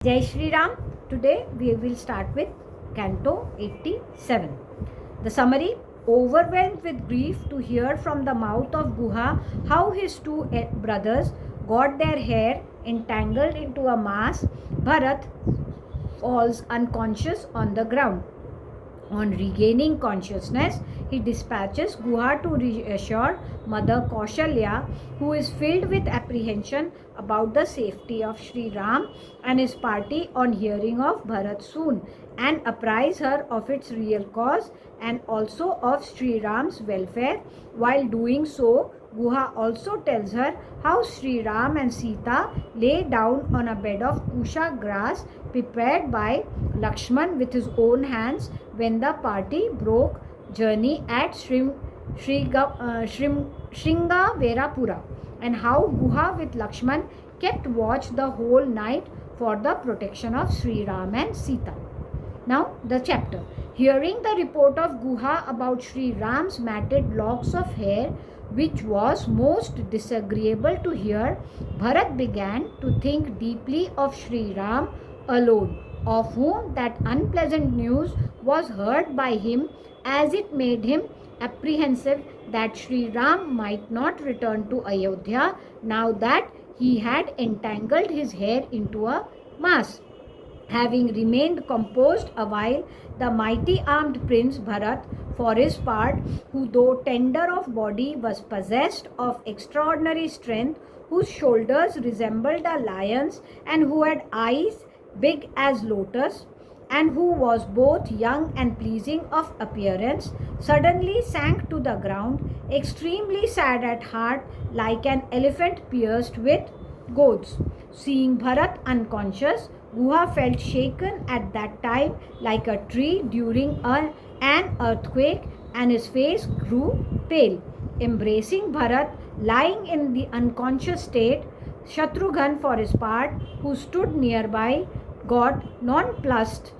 Jai Shri Ram. Today we will start with Canto 87. The summary: overwhelmed with grief to hear from the mouth of Guha how his two brothers got their hair entangled into a mass, Bharat falls unconscious on the ground. On regaining consciousness, he dispatches Guha to reassure Mother Kaushalya, who is filled with apprehension about the safety of Sri Ram and his party on hearing of Bharat soon, and apprise her of its real cause and also of Sri Ram's welfare. While doing so, Guha also tells her how Sri Ram and Sita lay down on a bed of kusha grass prepared by Lakshman with his own hands when the party broke journey at Shringaverapura, and how Guha with Lakshman kept watch the whole night for the protection of Sri Ram and Sita. Now the chapter. Hearing the report of Guha about Sri Ram's matted locks of hair, which was most disagreeable to hear, Bharat began to think deeply of Sri Ram alone, of whom that unpleasant news was heard by him, as it made him apprehensive that Sri Ram might not return to Ayodhya now that he had entangled his hair into a mass. Having remained composed a while, the mighty armed prince Bharat, for his part, who though tender of body was possessed of extraordinary strength, whose shoulders resembled a lion's, and who had eyes big as lotus, and who was both young and pleasing of appearance, suddenly sank to the ground, extremely sad at heart, like an elephant pierced with goads. Seeing Bharat unconscious, Guha felt shaken at that time like a tree during an earthquake, and his face grew pale. Embracing Bharat, lying in the unconscious state, Shatrughan, for his part, who stood nearby, got nonplussed,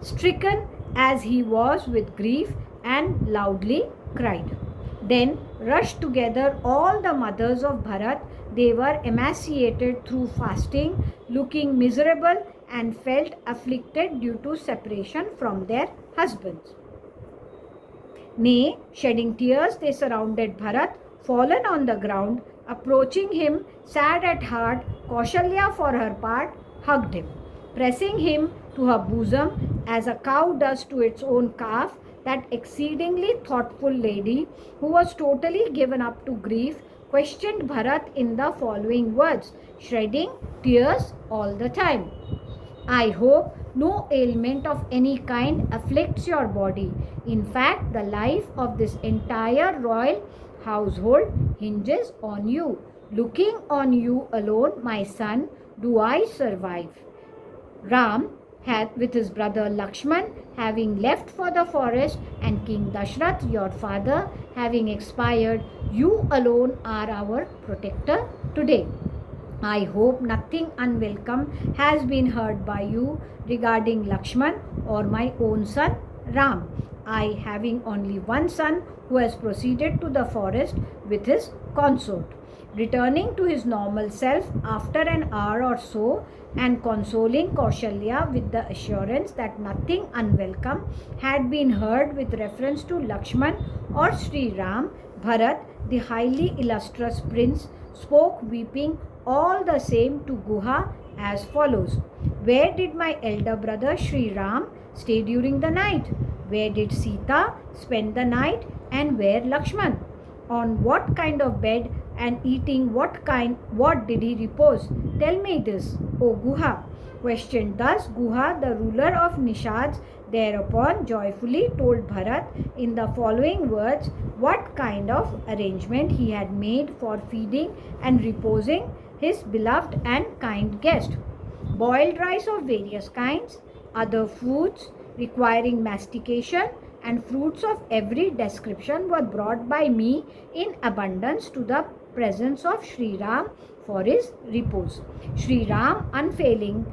stricken as he was with grief, and loudly cried. Then rushed together all the mothers of Bharat. They were emaciated through fasting, looking miserable, and felt afflicted due to separation from their husbands. Nay, shedding tears, they surrounded Bharat, fallen on the ground. Approaching him, sad at heart, Kaushalya, for her part, hugged him, pressing him to her bosom as a cow does to its own calf. That exceedingly thoughtful lady, who was totally given up to grief, questioned Bharat in the following words, shedding tears all the time. I hope no ailment of any kind afflicts your body. In fact, the life of this entire royal household hinges on you. Looking on you alone, my son, do I survive. Ram had, with his brother Lakshman, having left for the forest, and King Dashrath, your father, having expired, you alone are our protector today. I hope nothing unwelcome has been heard by you regarding Lakshman or my own son Ram. I, having only one son who has proceeded to the forest with his consort, returning to his normal self after an hour or so, and consoling Kaushalya with the assurance that nothing unwelcome had been heard with reference to Lakshman or Sri Ram, Bharat, the highly illustrious prince, spoke weeping all the same to Guha as follows. Where did my elder brother Sri Ram stay during the night? Where did Sita spend the night, and where Lakshman? On what kind of bed, and eating what did he repose? Tell me this, O Guha. Questioned thus, Guha, the ruler of Nishads, thereupon joyfully told Bharat in the following words what kind of arrangement he had made for feeding and reposing his beloved and kind guest. Boiled rice of various kinds, other foods requiring mastication, and fruits of every description were brought by me in abundance to the presence of Sri Ram for his repose. Sri Ram, unfailing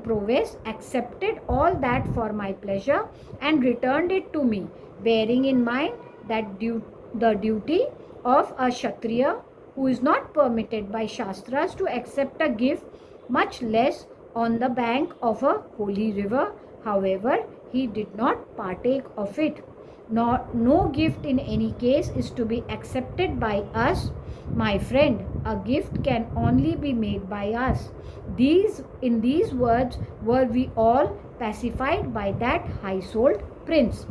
prowess, accepted all that for my pleasure and returned it to me, bearing in mind that the duty of a Kshatriya who is not permitted by Shastras to accept a gift much less on the bank of a holy river. However, he did not partake of it. No gift in any case is to be accepted by us, my friend. A gift can only be made by us. In these words were we all pacified by that high-souled prince.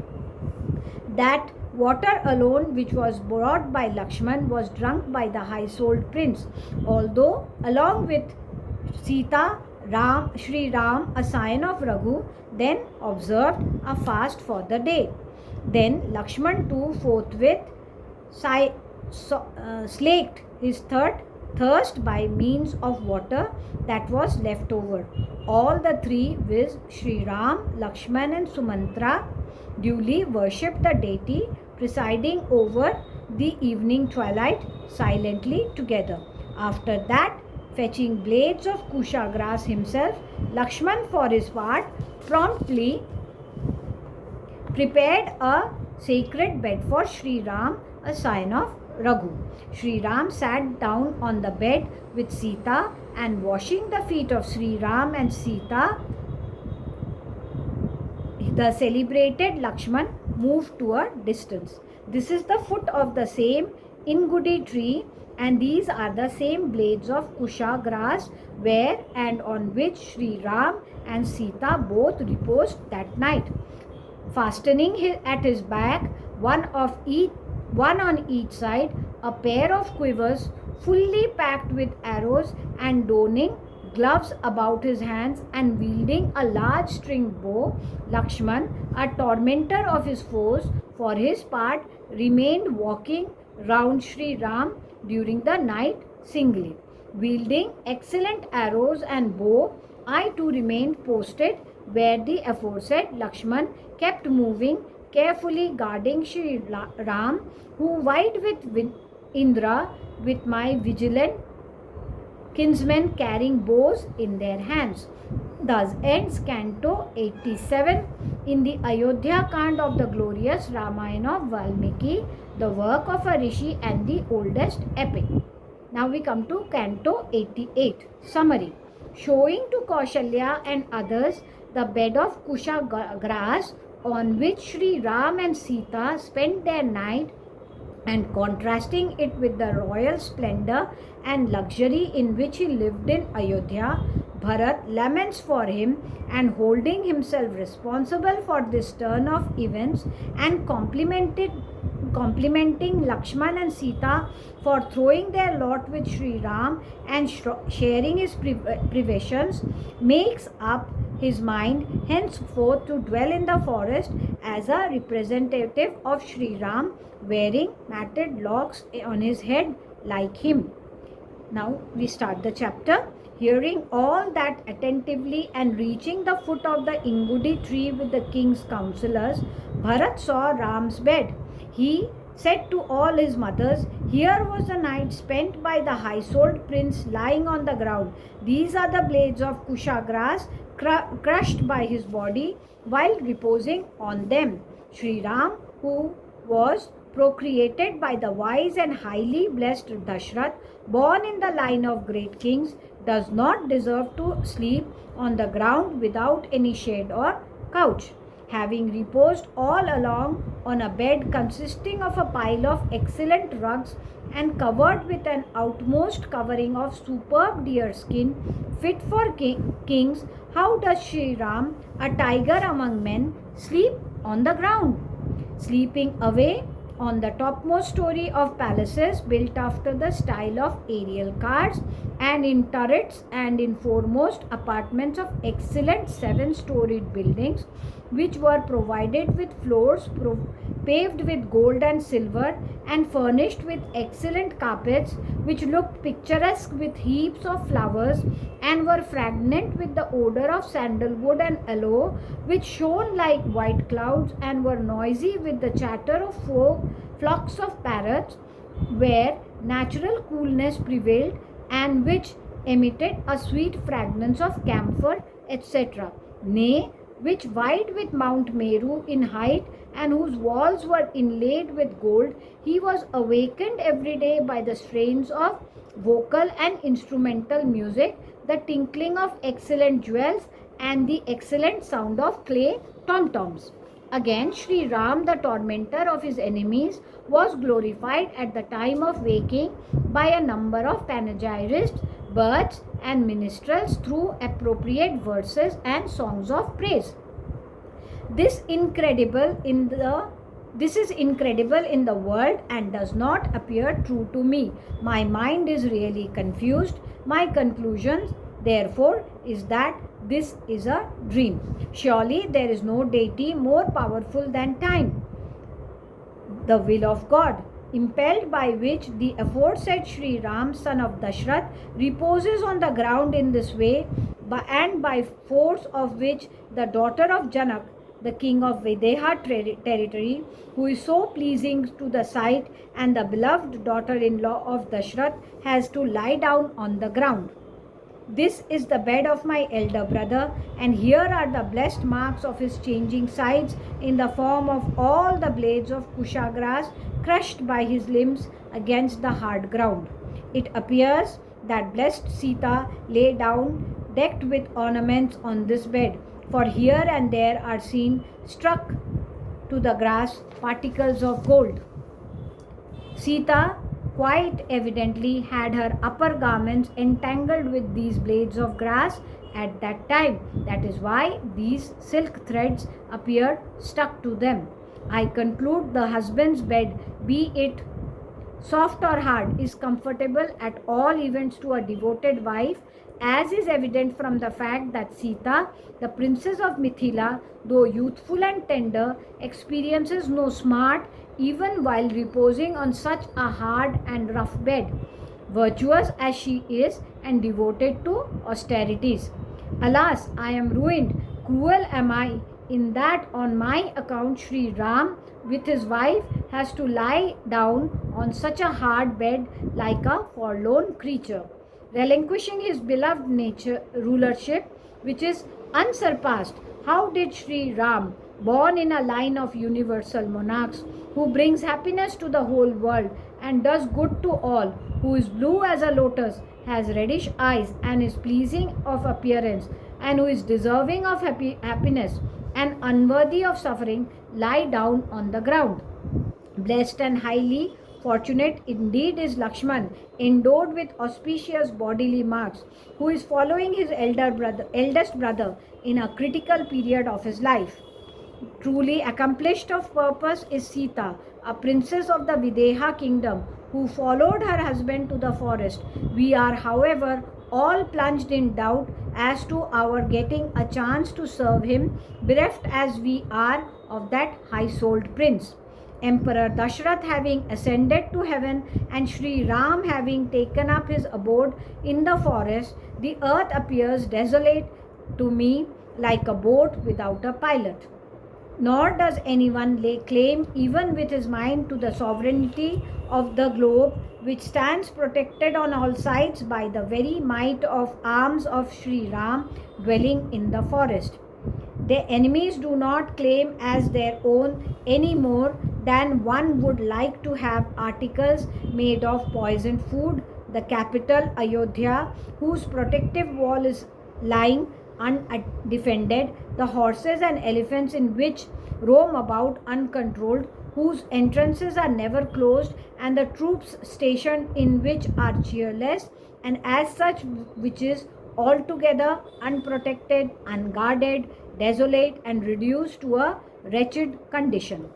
That water alone which was brought by Lakshman was drunk by the high-souled prince, although along with Sita, Sri Ram, a sign of Raghu, then observed a fast for the day. Then Lakshman too forthwith slaked his thirst by means of water that was left over. All the three, viz. Sri Ram, Lakshman and Sumantra, duly worshipped the deity, presiding over the evening twilight silently together. After that, fetching blades of kusha grass himself, Lakshman for his part promptly prepared a sacred bed for Sri Ram, a sign of Raghu. Sri Ram sat down on the bed with Sita, and washing the feet of Sri Ram and Sita, the celebrated Lakshman moved to a distance. This is the foot of the same ingudi tree, and these are the same blades of kusha grass where and on which Sri Ram and Sita both reposed that night. Fastening at his back, one on each side, a pair of quivers fully packed with arrows, and donning gloves about his hands and wielding a large string bow, Lakshman, a tormentor of his foes, for his part remained walking round Sri Ram during the night singly. Wielding excellent arrows and bow, I too remained posted where the aforesaid Lakshman kept moving, carefully guarding Sri Ram, who vied with Indra, with my vigilant kinsmen carrying bows in their hands. Thus ends Canto 87 in the AYODHYAKAND of the glorious Ramayan of Valmiki, the work of a rishi and the oldest epic. Now we come to Canto 88. Summary. Showing to Kaushalya and others the bed of kusha grass on which Sri Ram and Sita spent their night, and contrasting it with the royal splendor and luxury in which he lived in Ayodhya, Bharat laments for him, and holding himself responsible for this turn of events and complimenting Lakshman and Sita for throwing their lot with Sri Ram and sharing his privations, makes up his mind henceforth to dwell in the forest as a representative of Sri Ram, wearing matted locks on his head like him. Now we start the chapter. Hearing all that attentively and reaching the foot of the ingudi tree with the king's counselors, Bharat saw Ram's bed. He said to all his mothers, "Here was the night spent by the high-souled prince lying on the ground. These are the blades of kusha grass crushed by his body while reposing on them. Sri Ram, who was procreated by the wise and highly blessed Dashrath, born in the line of great kings, does not deserve to sleep on the ground without any shade or couch. Having reposed all along on a bed consisting of a pile of excellent rugs and covered with an outmost covering of superb deer skin fit for kings, how does Sri Ram, a tiger among men, sleep on the ground? Sleeping away on the topmost story of palaces built after the style of aerial cars, and in turrets and in foremost apartments of excellent 7-storied buildings, which were provided with floors paved with gold and silver and furnished with excellent carpets, which looked picturesque with heaps of flowers and were fragrant with the odor of sandalwood and aloe, which shone like white clouds and were noisy with the chatter of flocks of parrots, where natural coolness prevailed and which emitted a sweet fragrance of camphor, etc. Nay, which vied with Mount Meru in height and whose walls were inlaid with gold, he was awakened every day by the strains of vocal and instrumental music the tinkling of excellent jewels and the excellent sound of clay tom-toms. Again, Sri Ram, the tormentor of his enemies, was glorified at the time of waking by a number of panegyrists, birds, and minstrels through appropriate verses and songs of praise. This is incredible in the world and does not appear true to me. My mind is really confused. My conclusion, therefore, is that this is a dream. Surely there is no deity more powerful than time, the will of God, impelled by which the aforesaid Sri Ram, son of Dashrath, reposes on the ground in this way, and by force of which the daughter of Janak, the king of Videha territory, who is so pleasing to the sight, and the beloved daughter-in-law of Dashrath, has to lie down on the ground. This is the bed of my elder brother, and here are the blessed marks of his changing sides in the form of all the blades of kusha grass crushed by his limbs against the hard ground. It appears that blessed Sita lay down decked with ornaments on this bed, for here and there are seen struck to the grass particles of gold. Sita quite evidently had her upper garments entangled with these blades of grass at that time. That is why these silk threads appeared stuck to them. I conclude the husband's bed, be it soft or hard, is comfortable at all events to a devoted wife, as is evident from the fact that Sita, the princess of Mithila, though youthful and tender, experiences no smart even while reposing on such a hard and rough bed, virtuous as she is and devoted to austerities. Alas, I am ruined, cruel am I, in that on my account Sri Ram with his wife has to lie down on such a hard bed like a forlorn creature, relinquishing his beloved rulership, which is unsurpassed. How did Sri Ram, born in a line of universal monarchs, who brings happiness to the whole world and does good to all, who is blue as a lotus, has reddish eyes and is pleasing of appearance, and who is deserving of happiness and unworthy of suffering, lie down on the ground? Blessed and highly fortunate indeed is Lakshman, endowed with auspicious bodily marks, who is following his eldest brother in a critical period of his life. Truly accomplished of purpose is Sita, a princess of the Videha kingdom, who followed her husband to the forest. We are, however, all plunged in doubt as to our getting a chance to serve him, bereft as we are of that high-souled prince. Emperor Dashrath having ascended to heaven and Sri Ram having taken up his abode in the forest, the earth appears desolate to me like a boat without a pilot. Nor does anyone lay claim even with his mind to the sovereignty of the globe, which stands protected on all sides by the very might of arms of Sri Ram dwelling in the forest. Their enemies do not claim as their own any more than one would like to have articles made of poisoned food, the capital Ayodhya, whose protective wall is lying undefended, the horses and elephants in which roam about uncontrolled, whose entrances are never closed, and the troops stationed in which are cheerless, and as such which is altogether unprotected, unguarded, desolate, and reduced to a wretched condition.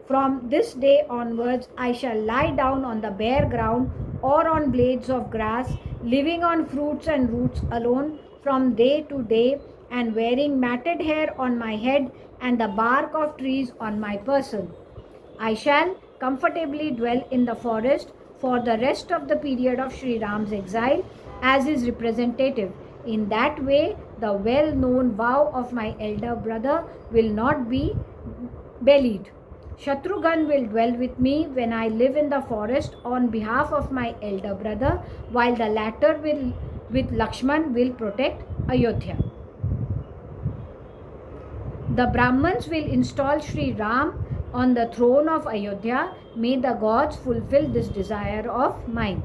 From this day onwards, I shall lie down on the bare ground or on blades of grass, living on fruits and roots alone from day to day, and wearing matted hair on my head and the bark of trees on my person. I shall comfortably dwell in the forest for the rest of the period of Sri Ram's exile as his representative. In that way, the well-known vow of my elder brother will not be belied. Shatrughan will dwell with me when I live in the forest on behalf of my elder brother, while the latter with Lakshman will protect Ayodhya. The Brahmins will install Sri Ram on the throne of Ayodhya. May the gods fulfill this desire of mine.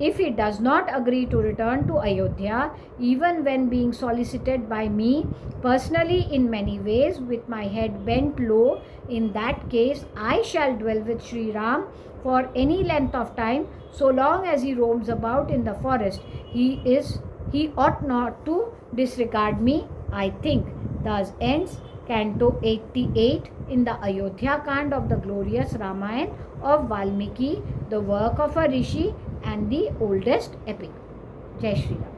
If he does not agree to return to Ayodhya, even when being solicited by me personally in many ways with my head bent low, in that case I shall dwell with Sri Ram for any length of time, so long as he roams about in the forest. He ought not to disregard me, I think. Thus ends Canto 88 in the Ayodhya-Kand of the glorious Ramayan of Valmiki, the work of a rishi and the oldest epic. Jai Shri Ram.